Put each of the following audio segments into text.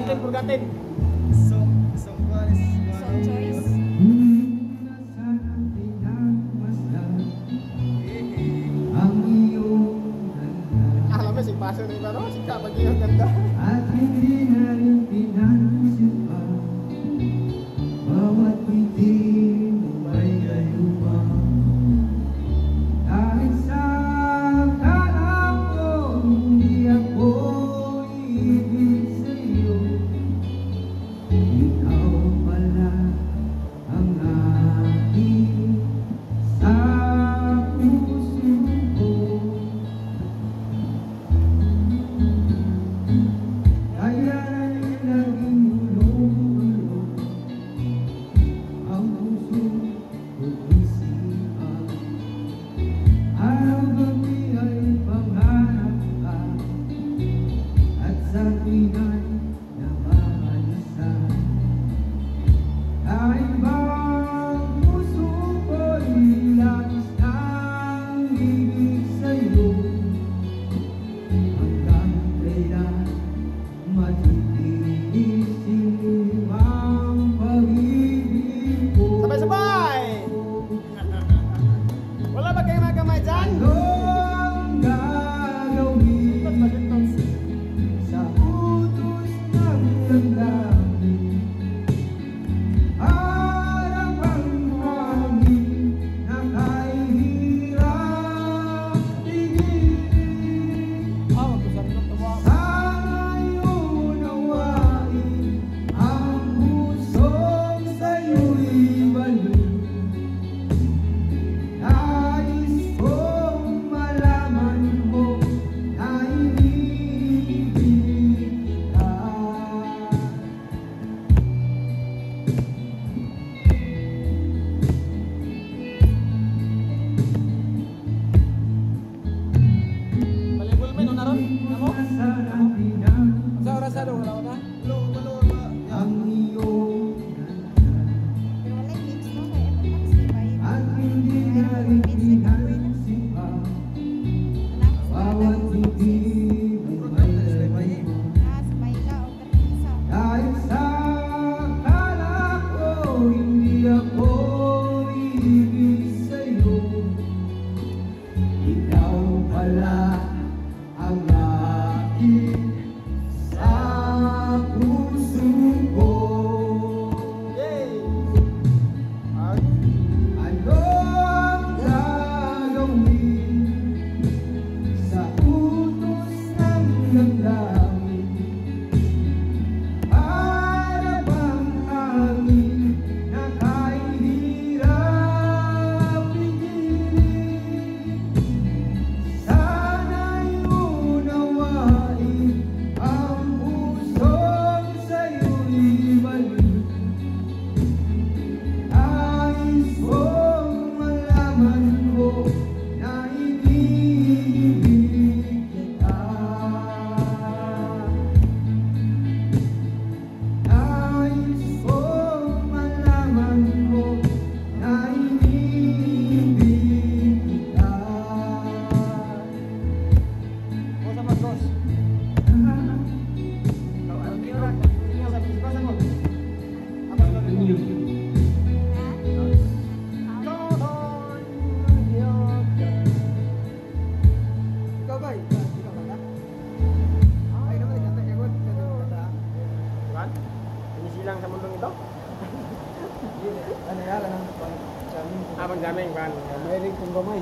Forgotten, forgotten. Song choice. Alam mo, si Paso rin ba, no? Si Kapag yung ganda. At hindi na rin pinansin pa bawat ngiti mo may gayuma. Dahil sa akala ko hindi ako iibig sa'yo, ikaw pala ang aking sa puso ko. Kaya naging gulong-gulong ang puso ko't isipan. Araw-gabi ay pangarap ka at sa tuwina'y nakakalisan. Kahit ba ang puso ko'y labis ng ibig sa'yo, hanggang kailan matitiisin ang pag-ibig ko. Sabay-sabay! Wala ba kayong magamay dyan? Anong gagawin sa utos ng damdamin? Harap ang hangin na kahirap tigilin. Sana'y unawain ang pusong sa'yo'y balik. Nais kong malaman mo na iniibig ka. Malibol mo, no, naron? Namo? Masarap pinang Sa oras na, wala ko na? ang iyong Pero wala yung mix, no? Kaya Evermax, di ba? at hindi na rin pinansin pa bawat ngiti mo may gayuma. Sabay ka, o katisa. Dahil sa akala ko hindi ako iibig sa'yo, ikaw pala ang aking sa puso ko. Yay! Anong gagawin sa utos ng damdamin? Para bang hangin na kahirap pigilin? Sana'y unawain ang pusong sa'yo'y balik. Nais kong malaman mo na iniibig kita. Nais kong malaman mo na iniibig kita. O sa Marcos. Ikaw ba? Ikaw ba na? Ay naman, ikanta ka good. Kan? Pinisilang sa mundong ito? Ano yan? Anong Panggaming, kan? may rin kong gamay.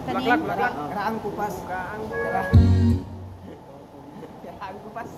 Laklak, laklak. Karaang kupas. Kaang Karaang kupas.